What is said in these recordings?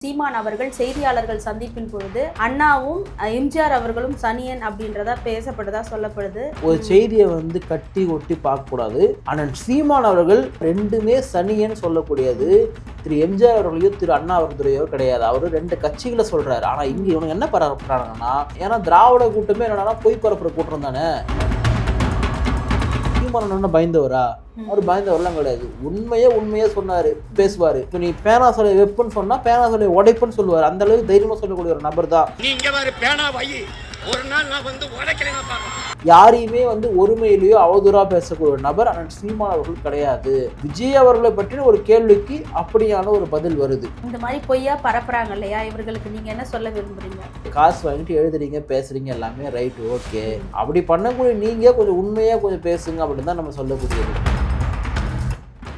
சீமான் அவர்கள் செய்தியாளர்கள் சந்திப்பின் பொழுது அண்ணாவும் எம்ஜிஆர் அவர்களும் சனியன் அப்படின்றதா பேசப்படுதா சொல்லப்படுது. ஒரு செய்தியை கட்டி ஒட்டி பார்க்க கூடாது. ஆனால் சீமான் அவர்கள் ரெண்டுமே சனியன் சொல்லக்கூடியது திரு எம்ஜிஆர் அவர்களையோ திரு அண்ணா அவர்களையோ கிடையாது. அவரு ரெண்டு கட்சிகளை சொல்றாரு. ஆனா இங்க இவங்க என்ன பரப்புறாங்கன்னா, ஏன்னா திராவிட கூட்டமே என்னன்னா பொய் பரப்புற கூட்டம் தானே. சீமான் பயந்தவரா? அவர் பயந்தவரெல்லாம் கிடையாது. உண்மையே சொன்னாரு, பேசுவாரு. இப்போ நீ பேனா சொல்ல வெப்புன்னு சொன்னா பேனா சொல்ல உடைப்புன்னு சொல்லுவாரு. அந்த அளவுக்கு தைரியமா சொல்லக்கூடிய ஒரு நபர் தான். யாரையுமே ஒருமையிலேயோ அவதூறா பேசக்கூடிய ஒரு நபர் ஆனால் சீமான் அவர்கள் கிடையாது. விஜய் அவர்களை பற்றின ஒரு கேள்விக்கு அப்படியான ஒரு பதில் வருது. இந்த மாதிரி பொய்யா பரப்புறாங்க இல்லையா, இவர்களுக்கு நீங்க என்ன சொல்ல விரும்புறீங்க? காசு வாங்கிட்டு எழுதுறீங்க, பேசுறீங்க, எல்லாமே ரைட், ஓகே. அப்படி பண்ணக்கூடிய நீங்க கொஞ்சம் உண்மையா கொஞ்சம் பேசுங்க அப்படின்னு தான் நம்ம சொல்லக்கூடியது.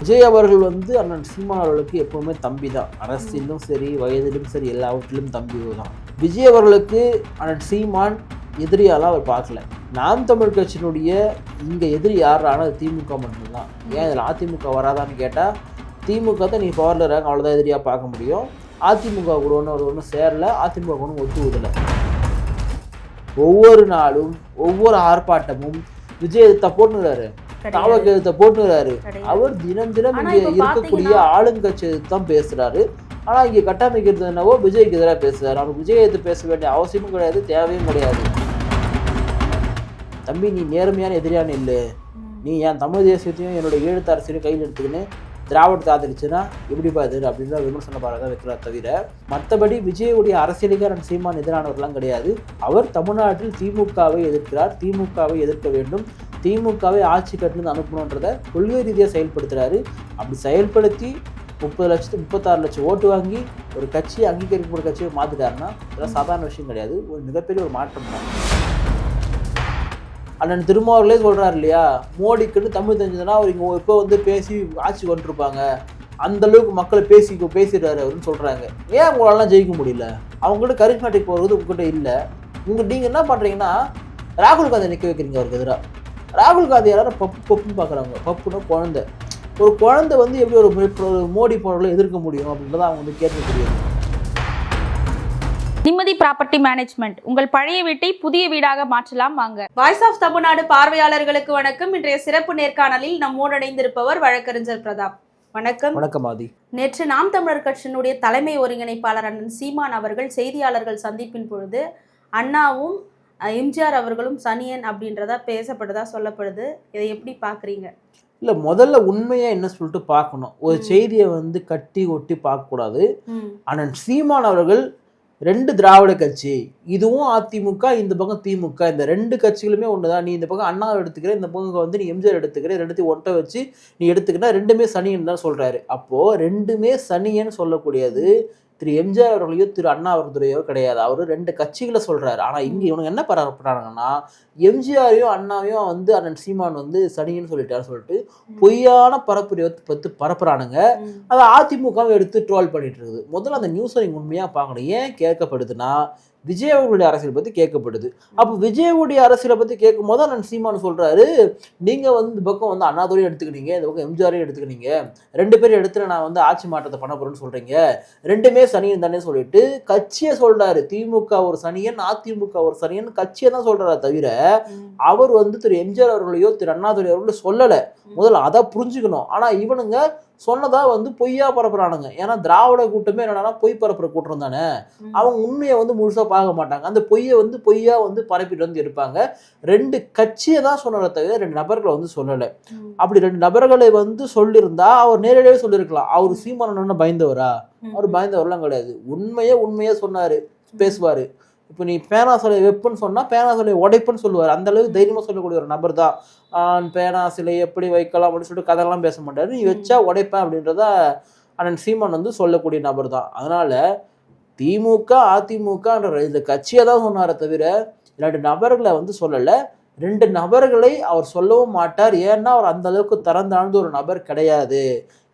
விஜய் அவர்கள் அண்ணன் சீமான் அவர்களுக்கு எப்பவுமே தம்பி தான். அரசியலும் சரி, வயதிலும் சரி, எல்லாவற்றிலும் தம்பி தான். விஜய் அவர்களுக்கு அண்ணன் சீமான் எதிரியாலாம் அவர் பார்க்கல. நாம் தமிழ் கட்சியினுடைய இங்கே எதிரி யாரான திமுக மட்டும்தான். ஏன் இதில் அதிமுக வராதான்னு கேட்டால், திமுக தான் நீ பவரில் இருக்காங்க, அவ்வளோதான் எதிரியாக பார்க்க முடியும். அதிமுக கூட ஒன்றும் சேரலை, அதிமுக ஒன்றும் ஒத்துவதில்லை. ஒவ்வொரு நாளும் ஒவ்வொரு ஆர்ப்பாட்டமும் விஜய் எதிர்த்தா போட்டுறாரு, தாவக எதிர்த்த போட்டுறாரு. அவர் தினம் இங்கே இருக்கக்கூடிய ஆளுங்கட்சி தான் பேசுறாரு. ஆனால் இங்கே கட்டமைக்கிறது என்னவோ விஜய்க்கு எதிராக பேசுறாரு. அவருக்கு விஜய் எதிர்த்து பேச வேண்டிய அவசியமும் கிடையாது, தேவையும் கிடையாது. தம்பி, நீ நேர்மையான எதிரியான இல்லை. நீ என் தமிழ் தேசியத்தையும் என்னோட ஈழத்து அரசியலையும் கையில் எடுத்துக்கின்னு திராவிடத்தை ஆதரிச்சுன்னா எப்படிப்பா இது அப்படின்ற விமர்சன பாடம் தான் வைக்கிறார். தவிர மற்றபடி விஜயுடைய அரசியலுக்கு சீமான் எதிரானவர்கள்லாம் கிடையாது. அவர் தமிழ்நாட்டில் திமுகவை எதிர்க்கிறார், திமுகவை எதிர்க்க வேண்டும், திமுகவை ஆட்சி கட்டிலிருந்து அனுப்பணுன்றதை கொள்கை ரீதியாக செயல்படுத்துகிறாரு. அப்படி செயல்படுத்தி 36 லட்சம் ஓட்டு வாங்கி ஒரு கட்சியை அங்கீகரிக்கக்கூடிய கட்சியை மாற்றிட்டாருன்னா இதெல்லாம் சாதாரண விஷயம் கிடையாது, ஒரு மிகப்பெரிய ஒரு மாற்றம் தான். அண்ணன் திருமாவர்களே சொல்கிறார் இல்லையா, மோடிக்குன்னு தமிழ் தெரிஞ்சதுன்னா அவர் இங்கே இப்போ பேசி ஆட்சி கொண்டிருப்பாங்க, அந்தளவுக்கு மக்களை பேசிடுறாரு அவருன்னு சொல்கிறாங்க. ஏன் உங்களாலாம் ஜெயிக்க முடியல? அவங்ககிட்ட கரிஸ்மேட்டிக் போகிறது உங்ககிட்ட இல்லை. நீங்கள் என்ன பண்ணுறீங்கன்னா, ராகுல் காந்தி நிற்க வைக்கிறீங்க அவருக்கு எதிராக. ராகுல் காந்தி எல்லாரும் பப்புன்னு பார்க்குறாங்க. பப்புன்னா குழந்தை. ஒரு குழந்தை எப்படி ஒரு மோடி போனவர்களை எதிர்க்க முடியும் அப்படின்றத அவங்க கேட்கக்கூடியது. நிம்மதி ப்ராப்பர்ட்டி மேனேஜ்மெண்ட், உங்கள் பழைய வீட்டை புதிய வீடாக மாற்றலாம் வாங்க. வாய்ஸ் ஆஃப் தமிழ்நாடு பார்வையாளர்களுக்கு வணக்கம். இன்றைய சிறப்பு நேர்காணலில் நம்மோடு இணைந்திருப்பவர் வழக்கறிஞர் பிரதாப். வணக்கம். வணக்கம் ஆதி. நேற்று நாம் தமிழர் கட்சியினுடைய தலைமை ஒருங்கிணைப்பாளர் அண்ணன் சீமான் அவர்கள் செய்தியாளர்கள் சந்திப்பின் பொழுது அண்ணாவும் எம்ஜிஆர் அவர்களும் சனியன் அப்படின்றதா பேசப்படுதா சொல்லப்படுது. இதை எப்படி பார்க்குறீங்க? இல்லை, முதல்ல உண்மையாக என்ன சொல்லிட்டு பார்க்கணும். ஒரு செய்தியை கட்டி ஒட்டி பார்க்கக்கூடாது. ஆனால் சீமான் அவர்கள் ரெண்டு திராவிட கட்சி, இதுவும் அதிமுக, இந்த பக்கம் திமுக, இந்த ரெண்டு கட்சிகளுமே ஒன்று தான். நீ இந்த பக்கம் அண்ணாவை எடுத்துக்கிற, இந்த பக்கம் நீ எம்ஜிஆர் எடுத்துக்கிற, ரெண்டுத்தையும் ஒட்ட வச்சு நீ எடுத்துக்கிட்டா ரெண்டுமே சனியன் தான் சொல்கிறாரு. அப்போது ரெண்டுமே சனியன்னு சொல்லக்கூடியது திரு எம்ஜிஆர் அவர்களையோ திரு அண்ணா அவர்களையோ கிடையாது. அவர் ரெண்டு கட்சிகளை சொல்கிறாரு. ஆனால் இங்கே இவனுங்க என்ன பரப்புறாங்கன்னா, எம்ஜிஆரையும் அண்ணாவையும் அண்ணன் சீமான் சனின்னு சொல்லிட்டு பொய்யான பரப்புறானுங்க. அதை அதிமுகவும் எடுத்து ட்ரோல் பண்ணிட்டு இருக்குது. முதல்ல அந்த நியூஸை நீங்கள் உண்மையாக பார்க்கணும். ஏன் கேட்கப்படுதுன்னா, விஜய் அவர்களுடைய அரசியலை பற்றி கேட்கப்படுது. அப்போ விஜயுடைய அரசியலை பற்றி கேட்கும் போது அண்ணன் சீமான் சொல்கிறாரு, நீங்கள் இந்த பக்கம் அண்ணாதுரையும் எடுத்துக்கினீங்க, இந்த பக்கம் எம்ஜிஆரையும் எடுத்துக்கினீங்க, ரெண்டு பேரும் எடுத்து நான் ஆட்சி மாற்றத்தை பண்ண போகிறேன்னு சொல்கிறீங்க, ரெண்டுமே சனியன் தானே சொல்லிட்டு கட்சியை சொல்கிறாரு. திமுக ஒரு சனியன், அதிமுக ஒரு சனியன் கட்சியை தான் சொல்கிறாரா தவிர அவர் திரு எம்ஜிஆர் அவர்களையோ திரு அண்ணாதுரை அவர்களோ சொல்லலை. முதல்ல அதை புரிஞ்சுக்கணும். ஆனால் இவனுங்க சொன்னதா பொய்யா பரப்புறானுங்க. ஏன்னா திராவிட கூட்டமே என்னன்னா பொய் பரப்புற கூட்டம் தானே. அவங்க உண்மையை முழுசா பார்க்க மாட்டாங்க. அந்த பொய்யை பொய்யா பரப்பிட்டு இருப்பாங்க. ரெண்டு கட்சியை தான் சொன்னதை தவிர ரெண்டு நபர்களை சொல்லலை. அப்படி ரெண்டு நபர்களை சொல்லியிருந்தா அவர் நேரடியாவே சொல்லியிருக்கலாம். அவர் சீமான் பயந்தவரா? அவர் பயந்தவரெல்லாம் கிடையாது. உண்மையே சொன்னாரு, பேசுவாரு. இப்போ நீ பேனா சிலை வெப்புன்னு சொன்னால் பேனா சிலை உடைப்புன்னு சொல்லுவார். அந்த அளவுக்கு தைரியமாக சொல்லக்கூடிய ஒரு நபர் தான். பேனா சிலை எப்படி வைக்கலாம் அப்படின்னு சொல்லிட்டு கதையெல்லாம் பேச மாட்டாரு. நீ வச்சா உடைப்பேன் அப்படின்றத அண்ணன் சீமான் சொல்லக்கூடிய நபர் தான். அதனால திமுக அதிமுகன்ற இந்த கட்சியை தான் சொன்னாரே தவிர ரெண்டு நபர்களை சொல்லலை. ரெண்டு நபர்களை அவர் சொல்லவும் மாட்டார். ஏன்னா அவர் அந்த அளவுக்கு திறந்தாழ்ந்த ஒரு நபர் கிடையாது.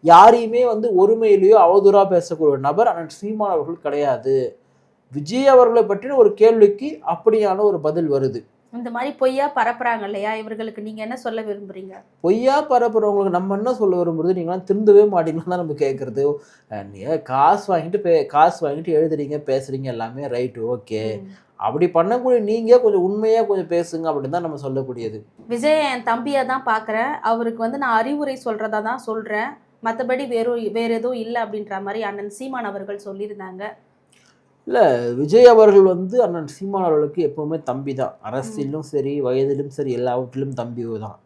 யாரையுமே ஒருமையிலேயோ அவதூறா பேசக்கூடிய ஒரு நபர் அண்ணன் சீமான் அவர்கள் கிடையாது. விஜய் அவர்களை பற்றின ஒரு கேள்விக்கு அப்படியான ஒரு பதில் வருது. இந்த மாதிரி பொய்யா பரப்புறாங்க இல்லையா, இவர்களுக்கு நீங்க என்ன சொல்ல விரும்புறீங்க? பொய்யா பரப்புறவங்களுக்கு நம்ம என்ன சொல்ல வரும்போது நீங்களாம் திருந்தவே மாட்டீங்கன்னு தான் நம்ம கேட்குறது. நீங்கள் காசு வாங்கிட்டு எழுதுறீங்க பேசுறீங்க எல்லாமே ரைட்டு ஓகே. அப்படி பண்ணக்கூடிய நீங்கள் கொஞ்சம் உண்மையாக கொஞ்சம் பேசுங்க அப்படின்னு தான் நம்ம சொல்லக்கூடியது. விஜய் என் தம்பியை தான் பார்க்குறேன், அவருக்கு வந்து நான் அறிவுரை சொல்கிறதா தான் சொல்கிறேன், மற்றபடி வேற எதுவும் இல்லை அப்படின்ற மாதிரி அண்ணன் சீமான் அவர்கள் சொல்லியிருந்தாங்க. இல்லை, விஜய் அவர்கள் வந்து அண்ணன் சீமான் அவர்களுக்கு எப்பவுமே தம்பி தான். அரசியலும் சரி வயதிலும் சரி எல்லாவற்றிலும் தம்பி தான்.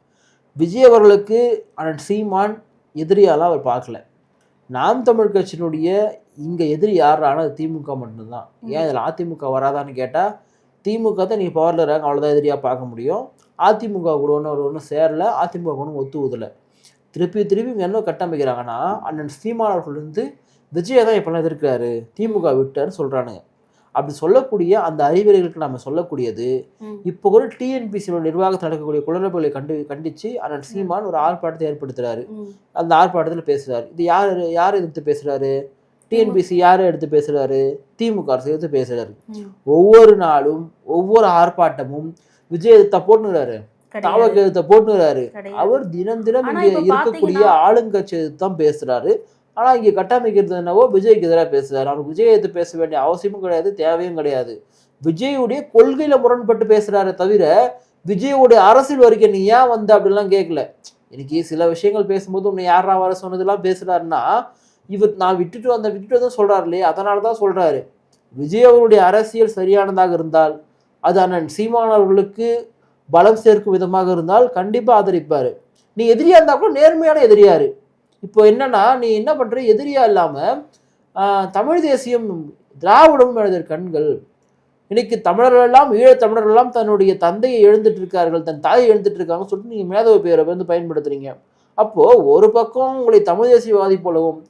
விஜய் அவர்களுக்கு அண்ணன் சீமான் எதிரியாலாம் அவர் பார்க்கல. நாம் தமிழ் கட்சியினுடைய இங்கே எதிரி யாரான அது திமுக மட்டும்தான். ஏன் இதில் அதிமுக வராதான்னு கேட்டால் திமுக தான் நீங்கள் பவரில் இருக்காங்க அவ்வளோதான் எதிரியாக பார்க்க முடியும். அதிமுக கூட ஒன்றும் சேரல, அதிமுக ஒன்றும் ஒத்துவதில்லை. திருப்பி இவங்க என்ன கட்டமைக்கிறாங்கன்னா அண்ணன் சீமான் அவர்கள் வந்து விஜயை தான் இப்போலாம் எதிர்க்கிறாரு, திமுக விட்டார்னு சொல்கிறானுங்க. அப்படி சொல்லக்கூடிய அந்த அறிவுரைகளுக்கு நம்ம சொல்லக்கூடியது, இப்போ கூட டிஎன்பிசியோட நிர்வாகத்தில் நடக்கக்கூடிய குளறுபடிகளை கண்டித்து அண்ணன் சீமான் ஒரு ஆர்ப்பாட்டத்தை ஏற்படுத்துறாரு. அந்த ஆர்ப்பாட்டத்தில் பேசுகிறாரு. இது யார் எதிர்த்து பேசுகிறாரு? டிஎன்பிசி யாரை எடுத்து பேசுகிறாரு? திமுக அரசு எடுத்து பேசுகிறாரு. ஒவ்வொரு நாளும் ஒவ்வொரு ஆர்ப்பாட்டமும் விஜய் எதிர்த்த போட்டுறாரு, தாவக எதிர்த்த போட்டுறாரு. அவர் தினம் இங்கே இருக்கக்கூடிய ஆளுங்கட்சி தான் பேசுறாரு. ஆனால் இங்கே கட்டமைக்கிறது என்னவோ விஜய்க்கு எதிராக பேசுறாரு. அவருக்கு விஜய் எதிர்த்து பேச வேண்டிய அவசியமும் கிடையாது, தேவையும் கிடையாது. விஜயுடைய கொள்கையில முரண்பட்டு பேசுறாரு தவிர விஜயோடைய அரசியல் வரைக்கும் நீ ஏன் வந்த அப்படிலாம் கேட்கல. இன்னைக்கு சில விஷயங்கள் பேசும்போது உன்னை யாரா வர சொன்னதெல்லாம் பேசுறாருன்னா இவர் நான் விட்டுட்டு வந்து சொல்றாரு இல்லையா, அதனால தான் சொல்றாரு. விஜய் அவருடைய அரசியல் சரியானதாக இருந்தால், அது அண்ணன் சீமான் அவர்களுக்கு பலம் சேர்க்கும் விதமாக இருந்தால் கண்டிப்பா ஆதரிப்பாரு. நீ எதிரியா இருந்தா கூட நேர்மையான எதிரியாரு. இப்போ என்னன்னா நீ என்ன பண்ற, எதிரியா இல்லாம தமிழ் தேசியம் திராவிடம் எழுதிய கண்கள். இன்னைக்கு தமிழர்களெல்லாம் ஈழத்தமிழர்களெல்லாம் தன்னுடைய தந்தையை எழுந்துட்டு இருக்கார்கள், தன் தாயை எழுந்துட்டு இருக்காங்கன்னு சொல்லிட்டு நீங்க மேதவ பேரை வந்து பயன்படுத்துறீங்க. அப்போ ஒரு பக்கம் உங்களை தமிழ் தேசியவாதி போலவும்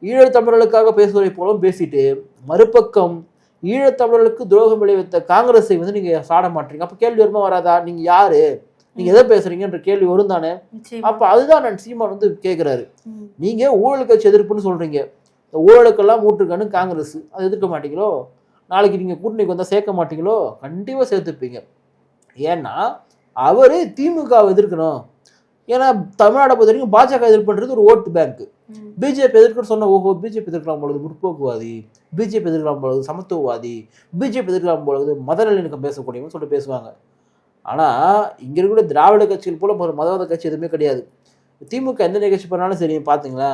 ஈழத்தமிழர்களுக்காக பேசுவதை போலவும் பேசிட்டு, மறுபக்கம் ஈழத்தமிழர்களுக்கு துரோகம் விளைவித்த காங்கிரஸை வந்து நீங்க சாட மாட்டீங்க. அப்ப கேள்வி வருமா வராதா? நீங்க யாரு, நீங்க எதை பேசுறீங்கன்ற கேள்வி வரும் தானே. அப்ப அதுதான் நான் சீமான் வந்து கேட்கிறாரு. நீங்க ஊழல் கட்சி எதிர்ப்புன்னு சொல்றீங்க, இந்த ஊழலுக்கெல்லாம் மூட்டுருக்கானு காங்கிரஸ், அதை எதிர்க்க மாட்டீங்களோ? நாளைக்கு நீங்க கூட்டணிக்கு வந்தா சேர்க்க மாட்டீங்களோ? கண்டிப்பா சேர்த்துப்பீங்க. ஏன்னா அவரு திமுக எதிர்க்கணும். ஏன்னா தமிழ்நாட்டை பொறுத்த வரைக்கும் பாஜக எதிர்ப்புன்றது ஒரு ஓட்டு பேங்க். பிஜேபி எதிர்க்க சொன்ன ஓஹோ பிஜேபி எதிர்க்கலாம் பொழுது முற்போக்குவாதி, பிஜேபி எதிர்க்கலாம் பொழுது சமத்துவவாதி, பிஜேபி எதிர்க்கலாம் பொழுது மத நல்லிணக்கம் பேசக்கூடியவங்க சொல்லிட்டு பேசுவாங்க. ஆனா இங்க இருக்கிற திராவிட கட்சிகள் போல ஒரு மதவாத கட்சி எதுவுமே கிடையாது. திமுக எந்த நிகழ்ச்சி பண்ணாலும் சரி பாத்தீங்களா,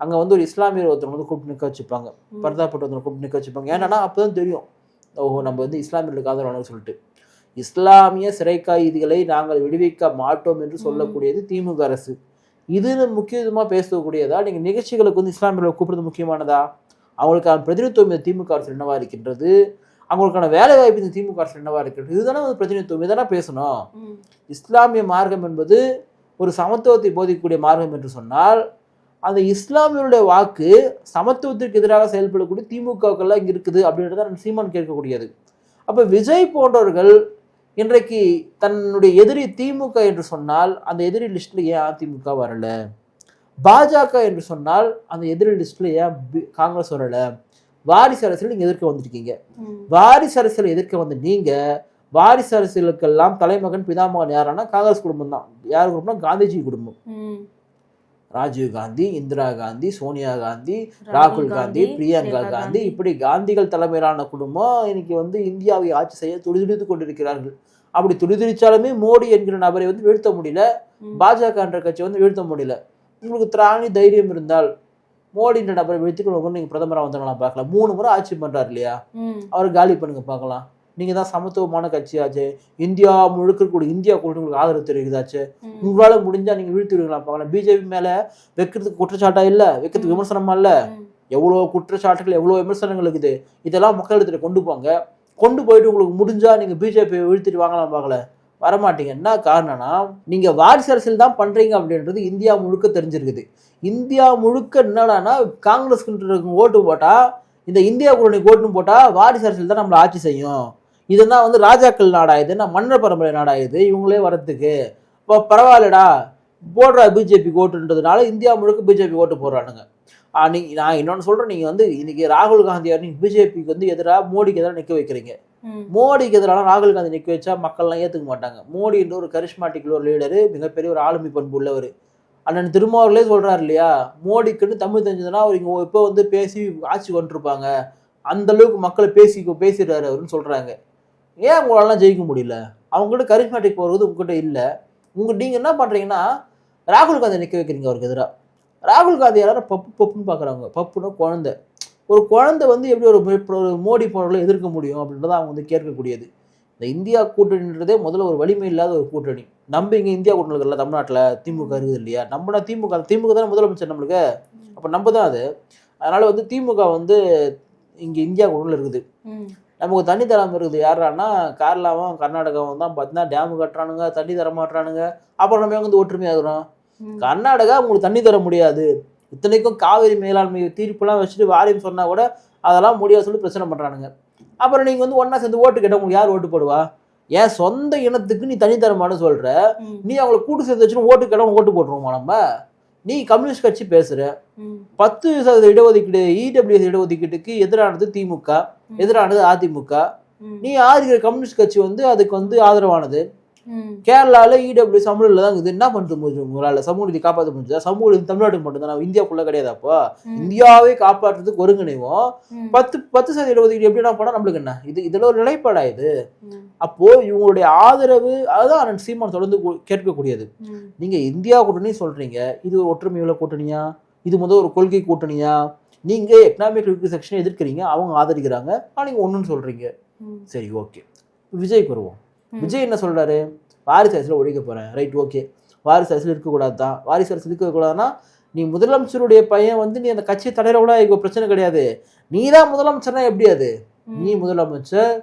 அங்க வந்து ஒரு இஸ்லாமியர் ஒருத்தவங்க வந்து கூப்பிட்டு நிக்க வச்சுப்பாங்க, பரதாப்பட்டு ஒருத்தவங்க கூப்பிட்டு நிக்க வச்சுப்பாங்க. ஏன்னா அப்பதான் தெரியும் ஓஹோ நம்ம வந்து இஸ்லாமியர்களுக்கு ஆதரவானு சொல்லிட்டு. இஸ்லாமிய சிறை கைதிகளை நாங்கள் விடுவிக்க மாட்டோம் என்று சொல்லக்கூடியது திமுக அரசு. இது முக்கியமா பேசக்கூடியதா? நீங்க நிகழ்ச்சிகளுக்கு வந்து இஸ்லாமியர்களை கூப்பிடுறது முக்கியமானதா? அவங்களுக்கான பிரதிநிதித்துவம் இந்த திமுக அரசு என்னவா இருக்கின்றது, அவங்களுக்கான வேலை வாய்ப்பு இந்த திமுக அரசு என்னவா இருக்கின்றது, இதுதானே வந்து பிரதிநிதித்துவம், இதுதானே பேசணும். இஸ்லாமிய மார்க்கம் என்பது ஒரு சமத்துவத்தை போதிக்கக்கூடிய மார்க்கம் என்று சொன்னால், அந்த இஸ்லாமியருடைய வாக்கு சமத்துவத்திற்கு எதிராக செயல்படக்கூடிய திமுகக்கெல்லாம் இங்க இருக்குது அப்படின்றத சீமான் கேட்கக்கூடியது. அப்ப விஜய் போன்றவர்கள் இன்றைக்கு தன்னுடைய எதிரி திமுக என்று சொன்னால் அந்த எதிரி லிஸ்ட்ல ஏன் அதிமுக வரல? பாஜக என்று சொன்னால் அந்த எதிரி லிஸ்ட்ல ஏன் காங்கிரஸ் வரல? வாரிசு அரசியல் நீங்க எதிர்க்க வந்திருக்கீங்க. வாரிசு அரசியலை எதிர்க்க வந்து நீங்க வாரிசு அரசியலுக்கெல்லாம் தலைமகன் பிதாமகன் யாரானா காங்கிரஸ் குடும்பம் தான். யார் குடும்பம்னா காந்திஜி குடும்பம். ராஜீவ் காந்தி, இந்திரா காந்தி, சோனியா காந்தி, ராகுல் காந்தி, பிரியங்கா காந்தி, இப்படி காந்திகள் தலைமையிலான குடும்பம் இன்னைக்கு வந்து இந்தியாவை ஆட்சி செய்ய துடிதுடித்து கொண்டிருக்கிறார்கள். அப்படி துடிதுடிச்சாலுமே மோடி என்கிற நபரை வந்து வீழ்த்த முடியல, பாஜக என்ற கட்சியை வந்து வீழ்த்த முடியல. உங்களுக்கு திராணி தைரியம் இருந்தால் மோடி என்ற நபரை வீழ்த்திட்டு நீங்க பிரதமராக வந்தாங்களாம் பார்க்கலாம். 3 முறை ஆட்சி பண்றாரு இல்லையா, அவர் காலி பண்ணுங்க பார்க்கலாம். நீங்க தான் சமத்துவமான கட்சியாச்சு, இந்தியா முழுக்க கூட இந்தியா கூட்டணி உங்களுக்கு ஆதரவு தெரிவிக்குதாச்சு, உங்களால முடிஞ்சா நீங்க வீழ்த்திடுவீங்களா பார்க்கலாம். பிஜேபி மேல வைக்கிறதுக்கு குற்றச்சாட்டா இல்ல, வைக்கிறதுக்கு விமர்சனமா இல்ல, எவ்வளவு குற்றச்சாட்டுகள் எவ்வளவு விமர்சனங்கள் இருக்குது. இதெல்லாம் மக்களிடத்துல கொண்டு போங்க. கொண்டு போயிட்டு உங்களுக்கு முடிஞ்சா நீங்க பிஜேபியை வீழ்த்திட்டு வாங்கலாம் பார்க்கல, வரமாட்டீங்க. என்ன காரணம்னா நீங்க வாரிசு அரசியல் தான் பண்றீங்க அப்படின்றது இந்தியா முழுக்க தெரிஞ்சிருக்குது. இந்தியா முழுக்க என்னடானா காங்கிரஸ்க்கு ஓட்டு போட்டா, இந்த இந்தியா கூட்டணி ஓட்டுன்னு போட்டா வாரிசு அரசியல் தான் நம்மளை ஆட்சி செய்யும். இதெல்லாம் வந்து ராஜாக்கள் நாடாயுது, நான் மன்னர் பரம்பரை நாடாயுது, இவங்களே வரத்துக்கு இப்போ பரவாயில்லடா போடுறா பிஜேபி ஓட்டுன்றதுனால இந்தியா முழுக்க பிஜேபி ஓட்டு போடுறானுங்க. நான் இன்னொன்னு சொல்றேன், நீங்க வந்து இன்னைக்கு ராகுல் காந்தியார் நீங்க பிஜேபிக்கு வந்து எதிராக மோடிக்கு எதிராக நிக்க வைக்கிறீங்க. மோடிக்கு எதிரான ராகுல் காந்தி நிக்க வச்சா மக்கள்லாம் ஏத்துக்க மாட்டாங்க. மோடின்ற ஒரு கரிஸ்மாட்டிக் ஒரு லீடரு, மிகப்பெரிய ஒரு ஆளுமை பண்பு உள்ளவர். அண்ணன் திருமாவர்களே சொல்றாரு இல்லையா, மோடிக்குன்னு தமிழ் தெரிஞ்சதுன்னா அவர் இங்க இப்போ வந்து பேசி ஆட்சி கொண்டிருப்பாங்க, அந்த அளவுக்கு மக்களை பேசிடுறாரு அவருன்னு சொல்றாங்க. ஏன் உங்களாலாம் ஜெயிக்க முடியல? அவங்ககிட்ட கரிஸ்மாட்டிக் போகிறது உங்ககிட்ட இல்லை. நீங்க என்ன பண்றீங்கன்னா ராகுல் காந்தி நிக்க வைக்கிறீங்க அவருக்கு எதிராக. ராகுல் காந்தி எல்லாரும் பப்புன்னு பாக்குறாங்க. பப்புன்னா குழந்தை. ஒரு குழந்தை வந்து எப்படி ஒரு மோடி போன்றவர்களை எதிர்க்க முடியும் அப்படின்றத அவங்க வந்து கேட்கக்கூடியது. இந்த இந்தியா கூட்டணின்றதே முதல்ல ஒரு வலிமை இல்லாத ஒரு கூட்டணி. நம்ம இங்க இந்தியா கூட்டணி இருக்குல்ல, தமிழ்நாட்டில் திமுக இருக்குது இல்லையா, நம்மனா திமுக தானே முதலமைச்சர் நம்மளுக்கு, அப்ப நம்ம தான் அது. அதனால வந்து திமுக வந்து இங்க இந்தியா கூட்டணியில் இருக்குது. நமக்கு தண்ணி தராமல் இருக்குது யாரானா கேரளாவும் கர்நாடகாவும் தான் பார்த்தீங்கன்னா டேமு கட்டுறானுங்க, தண்ணி தர மாட்டுறானுங்க. அப்புறம் நம்ம வந்து ஒற்றுமையாகிறோம். கர்நாடகா உங்களுக்கு தண்ணி தர முடியாது, இத்தனைக்கும் காவிரி மேலாண்மை தீர்ப்புலாம் வச்சுட்டு வாரியம் சொன்னா கூட அதெல்லாம் முடியாது சொல்லி பிரச்சனை பண்றானுங்க. அப்புறம் நீங்க வந்து ஒன்னா சேர்ந்து ஓட்டு கேட்ட உங்களுக்கு யார் ஓட்டு போடுவா? ஏன் சொந்த இனத்துக்கு நீ தனி தரமானு சொல்ற, நீ அவங்களை கூட்டு சேர்த்து வச்சுன்னு ஓட்டு கேட்ட ஓட்டு போட்டுருவோமா நம்ம? நீ கம்யூனிஸ்ட் கட்சி பேசுற, 10% இடஒதுக்கீடு இடபிள்யூஎஸ் இடஒதுக்கீட்டுக்கு எதிரானது திமுக, எதிரானது அதிமுக. நீ ஆதரிக்கிற கம்யூனிஸ்ட் கட்சி வந்து அதுக்கு வந்து ஆதரவானது. கேரளால இடபிள்யூ சமூகத்தில் தான் இது என்ன பண்ணிட்டு முடிஞ்சு உங்களால சமூக நீதி காப்பாற்ற முடிஞ்சதா? சமூக நீதி தமிழ்நாட்டுக்கு மட்டும்தான், இந்தியாவுக்குள்ள கிடையாது. அப்போ இந்தியாவே காப்பாற்றுறதுக்கு ஒருங்கிணைவோம் 10% இடஒதுக்கீடு எப்படின்னா போனா நம்மளுக்கு என்ன இதுல ஒரு நிலைப்பாடா இது? அப்போ இவங்களுடைய ஆதரவு அதுதான் அண்ணன் சீமான் தொடர்ந்து கேட்கக்கூடியது. நீங்க இந்தியா கூட்டணி சொல்றீங்க, இது ஒரு ஒற்றுமையுள்ள கூட்டணியா? இது முதல் ஒரு கொள்கை கூட்டணியா? நீங்க எக்கனாமிக் செக்ஷன் எதிர்க்கிறீங்க, அவங்க ஆதரிக்கிறாங்க, நீங்க ஒண்ணுன்னு சொல்றீங்க. சரி, ஓகே. விஜய்க்கு வருவோம். விஜய் என்ன சொல்றாரு? வாரிசு அரசியல ஒழிக்க போறேன். Right, okay. வாரிசு அரசியல் இருக்கக்கூடாது தான். வாரிசு அரசியல் இருக்கக்கூடாதுன்னா நீ முதலமைச்சருடைய பையன் வந்து நீ அந்த கட்சி தலைவர கூட இப்போ பிரச்சனை கிடையாது. நீ தான் முதலமைச்சர்னா எப்படி அது? நீ முதலமைச்சர்,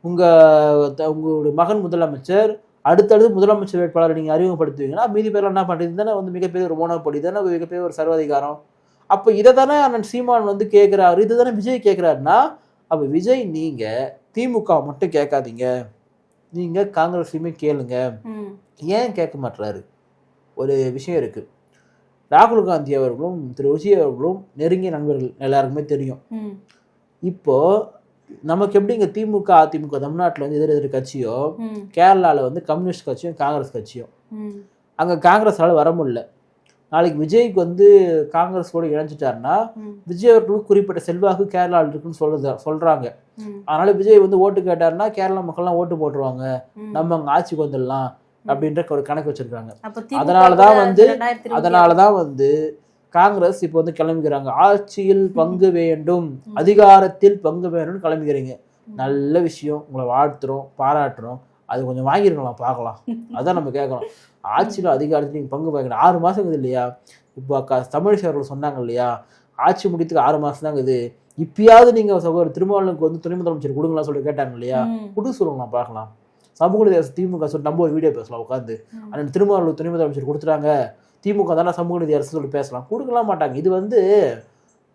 உங்களுடைய மகன் முதலமைச்சர், அடுத்தடுத்து முதலமைச்சர் வேட்பாளரை நீங்க அறிமுகப்படுத்துவீங்கன்னா மீதி பேர்லாம் என்ன பண்றது தானே வந்து மிகப்பெரிய ஒரு மோனோபொலி தானே, மிகப்பெரிய ஒரு சர்வாதிகாரம். அப்போ இதை தானே அண்ணன் சீமான் வந்து கேட்கிறாரு, இதை தானே விஜய் கேட்கிறாருன்னா, அப்போ விஜய் நீங்க திமுக மட்டும் கேட்காதீங்க, நீங்க காங்கிரஸையுமே கேளுங்க. ஏன் கேட்க மாட்டாரு? ஒரு விஷயம் இருக்கு. ராகுல் காந்தி அவர்களும் திரு விஜய் அவர்களும் நெருங்கிய நண்பர்கள், எல்லாருக்குமே தெரியும். இப்போ நமக்கு எப்படி இங்க திமுக அதிமுக தமிழ்நாட்டில் வந்து எதிர் கட்சியோ, கேரளால வந்து கம்யூனிஸ்ட் கட்சியும் காங்கிரஸ் கட்சியும். அங்க காங்கிரஸால வர முடியல. நாளைக்கு விஜய்க்கு வந்து காங்கிரஸ் கூட இணைஞ்சிட்டாருன்னா விஜய் அவர்களுக்கு குறிப்பிட்ட செல்வாக்கு கேரளாவில் இருக்குன்னு சொல்றாங்க. அதனால விஜய் வந்து ஓட்டு கேட்டாருன்னா கேரளா மக்கள்லாம் ஓட்டு போட்டுருவாங்க, நம்ம அங்க ஆட்சிக்கு வந்துடலாம் அப்படின்ற ஒரு கணக்கு வச்சிருக்காங்க. அதனாலதான் வந்து காங்கிரஸ் இப்போ வந்து கிளம்பிக்கிறாங்க. ஆட்சியில் பங்கு வேண்டும், அதிகாரத்தில் பங்கு வேணும்னு கிளம்பிக்கிறீங்க. நல்ல விஷயம், உங்களை வாழ்த்துறோம், பாராட்டுறோம். அது கொஞ்சம் வாங்கிருக்கலாம், பார்க்கலாம். அதான் நம்ம கேட்கணும். ஆட்சியில் அதிகாரத்தில் நீங்கள் பங்கு பார்க்கணும். 6 மாதம் இருக்குது இல்லையா? இப்போ தமிழிசை அவர்கள் சொன்னாங்க இல்லையா, ஆட்சி முடித்துக்கு 6 மாதம் தான் இருக்குது, இப்பயாவது நீங்கள் சகோதரர் திருமாவளவனுக்கு வந்து துணை முதலமைச்சர் கொடுங்கலாம் சொல்லி கேட்டாங்க இல்லையா? கொடுக்க சொல்லுங்களாம், பார்க்கலாம். சமூக நீதி திமுக சொல்லி நம்ம ஒரு வீடியோ பேசலாம் உட்காந்து, அண்ணன் திருமாவளவன் துணை முதலமைச்சர் கொடுத்துட்டாங்க, திமுக தானே சமூக நீதி அரசு சொல்லி பேசலாம். கொடுக்கலாம் மாட்டாங்க. இது வந்து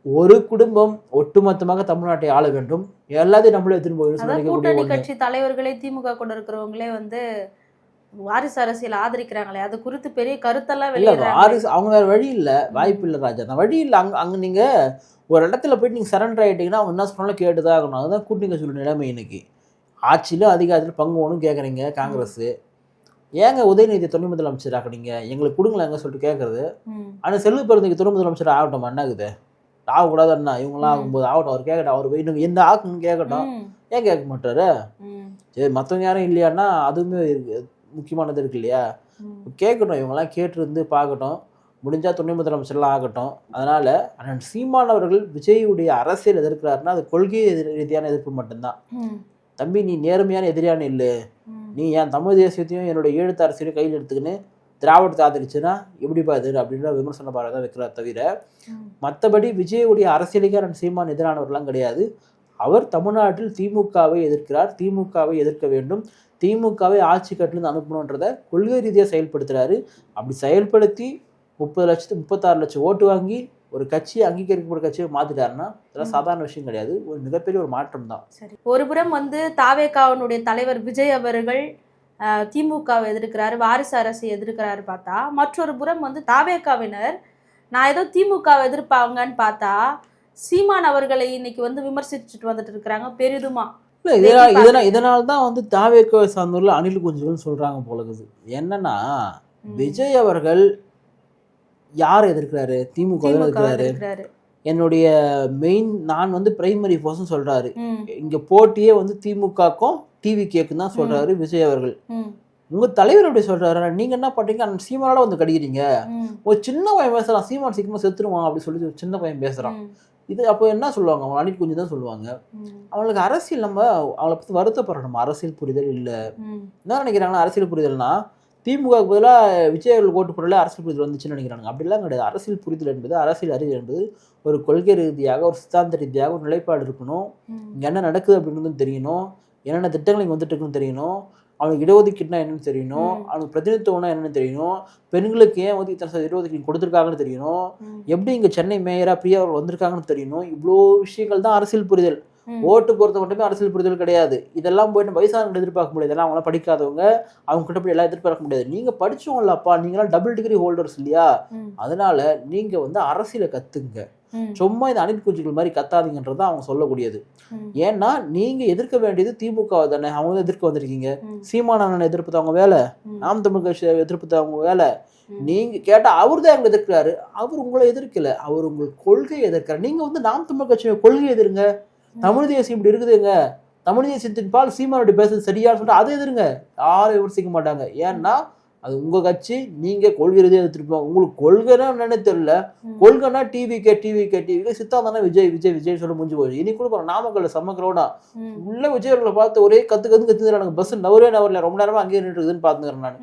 ஒரு குடும்பம் ஒட்டுமொத்தமாக தமிழ்நாட்டை ஆள வேண்டும், எல்லாத்தையும் நம்மளே திரும்ப கட்சி தலைவர்களே திமுக கூட இருக்கிறவங்களே வந்து வாரிசு அரசியல் ஆதரிக்கிறாங்களே, அது குறித்து பெரிய கருத்தெல்லாம் வாரிசு அவங்க வேற வழி இல்லை, வாய்ப்பு இல்லை ராஜா, அந்த வழி இல்லை. அங்க நீங்க ஒரு இடத்துல போயிட்டு நீங்க சரண்டர் ஆயிட்டீங்கன்னா அவங்க என்ன சொன்னாலும் கேட்டுதான் ஆகணும். அதுதான் கூட்டணி கட்சியோட நிலைமை. இன்னைக்கு ஆட்சியிலும் அதிகாரத்தில் பங்கு ஒன்றும் கேட்குறீங்க காங்கிரஸ். ஏங்க உதயநிதி துணை முதலமைச்சர் ஆக்குனீங்க, எங்களுக்கு கொடுங்களாங்க சொல்லிட்டு கேட்கறது. ஆனால் செல்வ பிறந்தக்கு துணை முதலமைச்சர் ஆகட்டும், அண்ணாக்குது ஆகக்கூடாது அண்ணா, இவங்களாம் ஆகும்போது ஆகட்டும், அவர் கேட்கட்டும், அவர் இன்னும் என்ன ஆக்கணும்னு கேட்கட்டும். ஏன் கேட்க மாட்டாரு? சரி, மற்றவங்க யாரும் இல்லையான்னா அதுவுமே முக்கியமானது இருக்கு இல்லையா? கேட்கட்டும், இவங்கெல்லாம் கேட்டு பார்க்கட்டும், முடிஞ்சா துணை முதலமைச்சர்லாம் ஆகட்டும். அதனால அண்ணன் சீமான் அவர்கள் விஜயுடைய அரசியல் எதிர்க்கிறாருன்னா அது கொள்கை ரீதியான எதிர்ப்பு மட்டும்தான். தம்பி, நீ நேர்மையான எதிரியான இல்லை, நீ என் தமிழ் தேசியத்தையும் என்னுடைய ஈழத்து அரசியலையும் கையில் எடுத்துக்கின்னு திராவிடத்தை ஆதரிச்சுன்னா எப்படி பாது அப்படின்ற விமர்சன பாடம் தான் வைக்கிறார் தவிர, மற்றபடி விஜயுடைய அரசியலுக்கு அண்ணன் சீமான் எதிரானவர்கள்லாம் கிடையாது. அவர் தமிழ்நாட்டில் திமுகவை எதிர்க்கிறார், திமுகவை எதிர்க்க வேண்டும், திமுகவை ஆட்சி கட்டிலிருந்து அனுப்பணுன்றதை கொள்கை ரீதியாக செயல்படுத்துறாரு. அப்படி செயல்படுத்தி 36 லட்சம் ஓட்டு வாங்கி ஒரு கட்சியை அங்கீகரிக்கப்பட்ட கட்சியை மாத்திட்டாருன்னா இதெல்லாம் சாதாரண விஷயம் கிடையாது, ஒரு மிகப்பெரிய ஒரு மாற்றம் தான். சரி, ஒருபுறம் வந்து தாவேகாவினுடைய தலைவர் விஜய் அவர்கள் திமுகவை எதிர்க்கிறாரு, வாரிசு அரசை எதிர்க்கிறாரு பார்த்தா, மற்றொரு புறம் வந்து தாவேகாவினர் நான் ஏதோ திமுகவை எதிர்ப்பாங்கன்னு பார்த்தா சீமான் அவர்களை இன்னைக்கு வந்து விமர்சிச்சுட்டு வந்துட்டு இருக்கிறாங்க பெரிதுமா. இல்ல இதனால தான் வந்து தாவேக்கோ சார்ந்தூர்ல அணில் குஞ்சுகள் சொல்றாங்க போலகுது. என்னன்னா விஜய் அவர்கள் யாரை எதிர்க்கிறாரு? திமுக எதிர்க்கிறாரு. என்னுடைய மெயின் நான் வந்து பிரைமரி போர்ஸ்னு சொல்றாரு. இங்க போட்டியே வந்து திமுகக்கும் டிவிகேக்கும் தான் சொல்றாரு விஜய் அவர்கள். உங்க தலைவர் எப்படி சொல்றாரு? நீங்க என்ன பண்றீங்க? அந்த சீமானோட வந்து கடிக்கிறீங்க. ஒரு சின்ன பையன் பேசுறான், சீமான் சீக்கிரமா செத்துருவான் அப்படி சொல்லி ஒரு சின்ன பையன் பேசுறான். இது அப்போ என்ன சொல்லுவாங்க? அவங்க அணில் குஞ்சு தான் சொல்லுவாங்க. அவங்களுக்கு அரசியல் நம்ம அவளை பத்தி வருத்தப்படணும். அரசியல் புரிதல் இல்லை. என்ன நினைக்கிறாங்கன்னா அரசியல் புரிதல்னா திமுகவுக்கு பதிலாக விஜய் அவர்கள் ஓட்டு போடல அரசியல் புரிதல் வந்துச்சுன்னு நினைக்கிறாங்க. அப்படிலாம் கிடையாது. அரசியல் புரிதல் என்பது, அரசியல் அறிவு என்பது ஒரு கொள்கை ரீதியாக, ஒரு சித்தாந்த ரீதியாக ஒரு நிலைப்பாடு இருக்கணும். இங்கே என்ன நடக்குது அப்படின்றது தெரியணும். என்னென்ன திட்டங்கள் இங்கே வந்துட்டு இருக்குன்னு தெரியணும். அவனுக்கு இடஒதுக்கீடுனா என்னன்னு தெரியணும். அவனுக்கு பிரதிநிதித்துவம்னா என்னன்னு தெரியணும். பெண்களுக்கு ஏன் வந்து இத்தனை இடஒதுக்கீடு கொடுத்துருக்காங்கன்னு தெரியணும். எப்படி இங்கே சென்னை மேயரா பிரியா அவர்கள் வந்திருக்காங்கன்னு தெரியணும். இவ்வளோ விஷயங்கள் தான் அரசியல் புரிதல். ஓட்டு பொறுத்த மட்டுமே அரசியல் புரிதல் கிடையாது. இதெல்லாம் போயிட்டு வயசானவங்க எதிர்பார்க்க முடியாது. இதெல்லாம் அவங்களாம் படிக்காதவங்க, அவங்க கிட்ட போய் எல்லாம் எதிர்பார்க்க முடியாது. நீங்க படிச்சவங்களப்பா, நீங்களாம் டபுள் டிகிரி ஹோல்டர்ஸ் இல்லையா? அதனால நீங்க வந்து அரசியலை கத்துங்க. சும்மா இந்த அணில் குஞ்சுகள் மாதிரி கத்தாதீங்கன்றது அவங்க சொல்லக்கூடியது. ஏன்னா நீங்க எதிர்க்க வேண்டியது திமுக தானே. அவங்க தான் எதிர்க்க வந்திருக்கீங்க. சீமானண்ணன் எதிர்ப்பு அவங்க வேலை, நாம் தமிழ் கட்சி எதிர்ப்பு அவங்க வேலை. நீங்க கேட்டா அவர் தான் எங்க எதிர்க்கிறாரு. அவர் உங்களை எதிர்க்கல, அவர் உங்கள் கொள்கையை எதிர்க்கிறார். நீங்க வந்து நாம் தமிழ் கட்சியோட கொள்கையை எதிருங்க. தமிழ் தேசியம் இப்படி இருக்குதுங்க, தமிழ் தேசியத்தின் பால் சீமானுடைய பேசுறது சரியான்னு சொல்லிட்டு அதை எதிருங்க. யாரும் விமர்சிக்க மாட்டாங்க. ஏன்னா அது உங்க கட்சி, நீங்க கொள்கை ரீதியாக எடுத்துருப்பாங்க. உங்களுக்கு கொள்கைனா என்னன்னு தெரியல. கொள்கைனா டிவிகே சித்தாந்தானா விஜய் சொல்ல முடிஞ்சு போயிடுச்சு. இனி கூட நாமக்கல்ல சமக்கிறோனா உள்ள விஜய் அவர்களை பார்த்து ஒரே கத்துறாங்க. பஸ் நவரல ரொம்ப நேரமா அங்கேயே நின்று இருக்குதுன்னு பாத்துக்கிறேன் நான்.